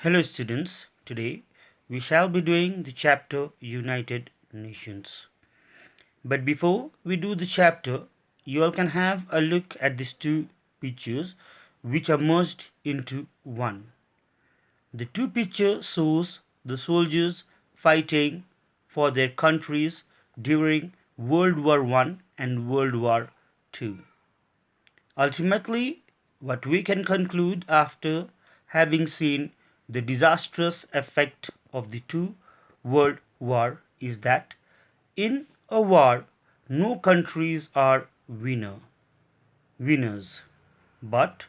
Hello students, today we shall be doing the chapter United Nations. But before we do the chapter, you all can have a look at these two pictures which are merged into one. The two pictures shows the soldiers fighting for their countries during World War I and World War II. Ultimately, what we can conclude after having seen the disastrous effect of the two world war is that in a war no countries are winners, but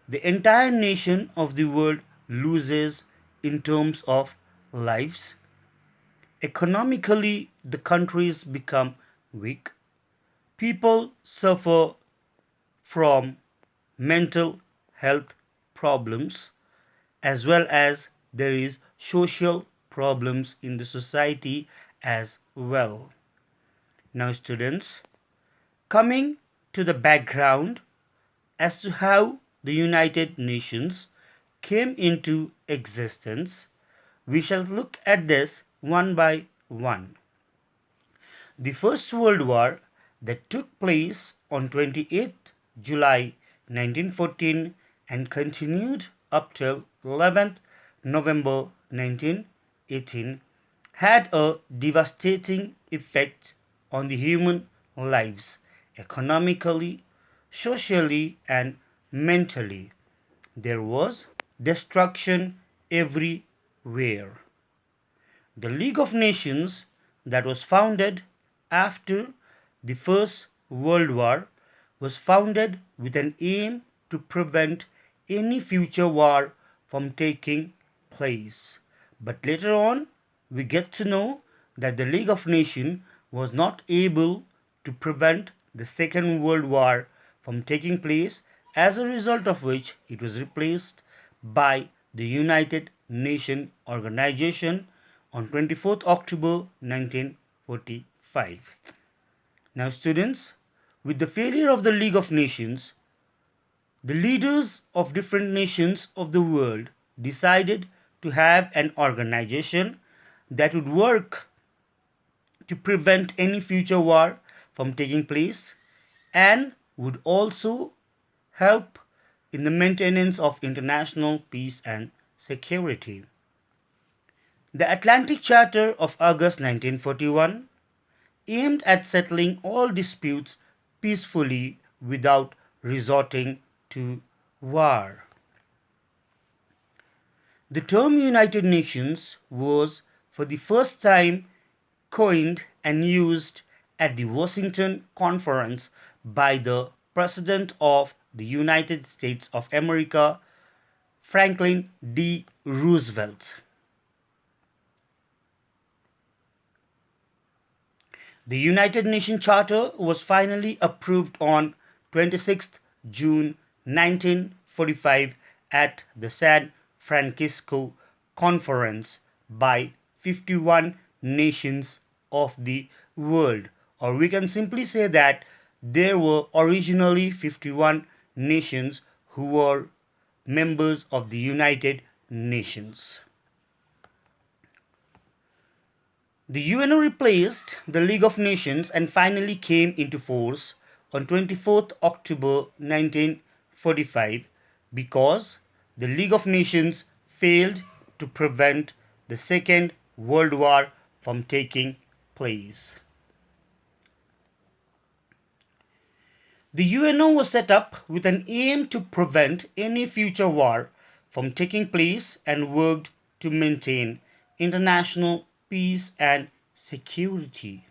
the entire nation of the world loses in terms of lives. Economically, the countries become weak. People suffer from mental health problems, as well as there is social problems in the society as well. Now students, coming to the background as to how the United Nations came into existence, we shall look at this one by one. The First World War that took place on 28th July 1914 and continued up till 11th November 1918 had a devastating effect on the human lives economically, socially and mentally. There was destruction everywhere. The League of Nations that was founded after the First World War was founded with an aim to prevent any future war from taking place. But later on, we get to know that the League of Nations was not able to prevent the Second World War from taking place, as a result of which it was replaced by the United Nations Organization on 24th October 1945. Now students, with the failure of the League of Nations, the leaders of different nations of the world decided to have an organization that would work to prevent any future war from taking place and would also help in the maintenance of international peace and security. The Atlantic Charter of August 1941 aimed at settling all disputes peacefully without resorting to war. The term United Nations was for the first time coined and used at the Washington Conference by the President of the United States of America, Franklin D. Roosevelt. The United Nations Charter was finally approved on 26th June 1945 at the San Francisco Conference by 51 nations of the world. Or we can simply say that there were originally 51 nations who were members of the United Nations. The UNO replaced the League of Nations and finally came into force on 24th October 1945 because the League of Nations failed to prevent the Second World War from taking place. The UNO was set up with an aim to prevent any future war from taking place and worked to maintain international peace and security.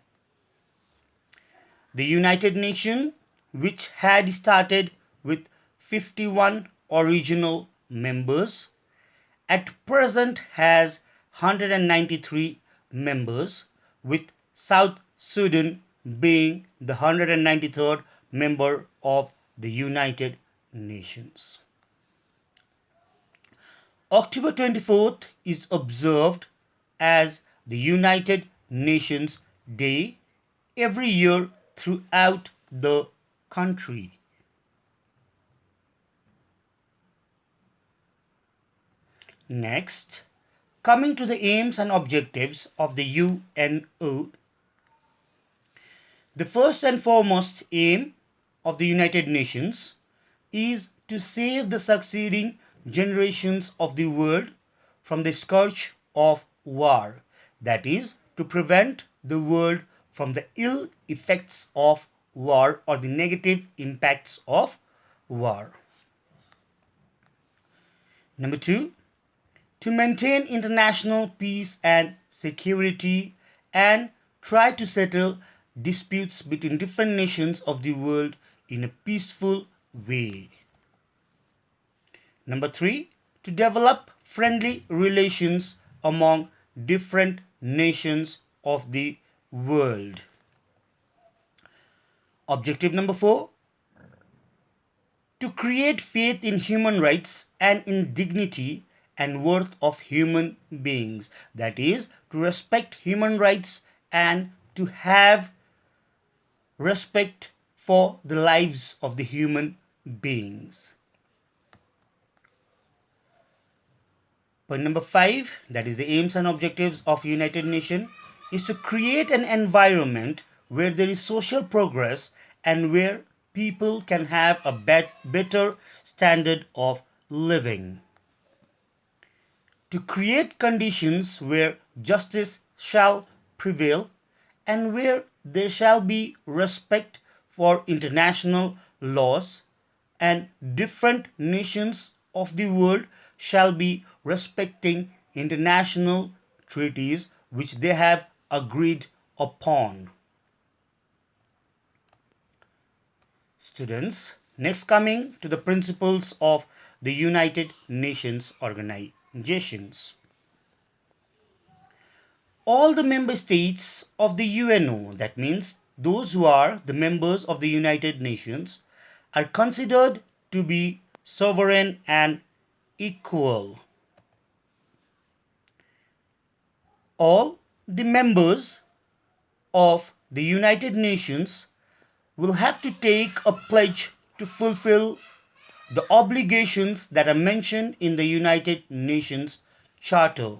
The United Nations, which had started with 51 original members, at present has 193 members, with South Sudan being the 193rd member of the United Nations. October 24th is observed as the United Nations Day every year throughout the country. Next, coming to the aims and objectives of the UNO, the first and foremost aim of the United Nations is to save the succeeding generations of the world from the scourge of war, that is, to prevent the world from the ill effects of war or the negative impacts of war. Number two, to maintain international peace and security and try to settle disputes between different nations of the world in a peaceful way. Number three, to develop friendly relations among different nations of the world. Objective number four, to create faith in human rights and in dignity and worth of human beings. That is, to respect human rights and to have respect for the lives of the human beings. Point number five, that is the aims and objectives of United Nations, is to create an environment where there is social progress and where people can have a better standard of living. To create conditions where justice shall prevail and where there shall be respect for international laws and different nations of the world shall be respecting international treaties which they have agreed upon. Students, next coming to the principles of the United Nations organizations. All the member states of the UNO, that means those who are the members of the United Nations, are considered to be sovereign and equal. All the members of the United Nations will have to take a pledge to fulfill the obligations that are mentioned in the United Nations Charter.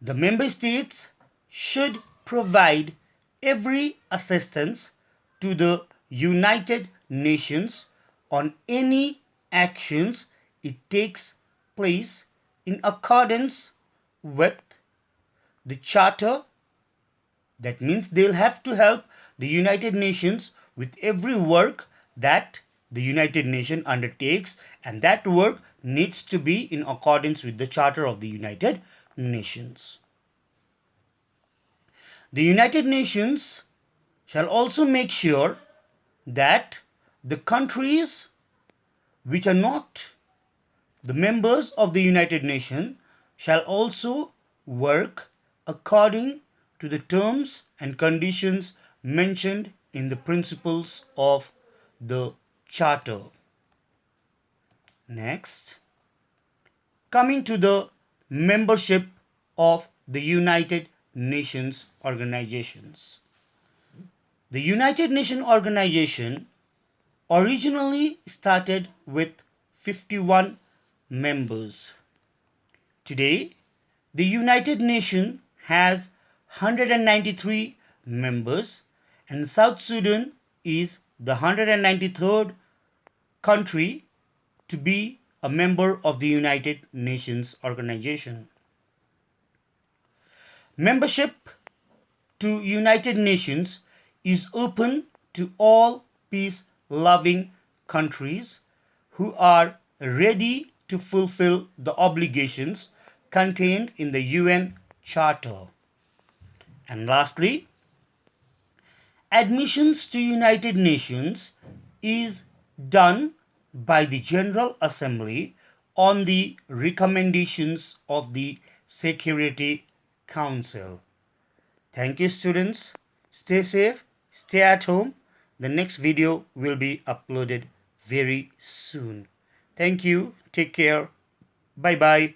The member states should provide every assistance to the United Nations on any actions it takes place in accordance with the Charter. That means they'll have to help the United Nations with every work that the United Nations undertakes, and that work needs to be in accordance with the Charter of the United Nations. The United Nations shall also make sure that the countries which are not the members of the United Nations shall also work according to the terms and conditions mentioned in the principles of the Charter. Next, coming to the membership of the United Nations organizations. The United Nations organization originally started with 51 members. Today, the United Nations has 193 members, and South Sudan is the 193rd country to be a member of the United Nations organization. Membership to United Nations is open to all peace-loving countries who are ready to fulfill the obligations contained in the UN Charter. And lastly, admissions to United Nations is done by the General Assembly on the recommendations of the Security Council. Thank you, students. Stay safe, stay at home. The next video will be uploaded very soon. Thank you. Take care. Bye bye.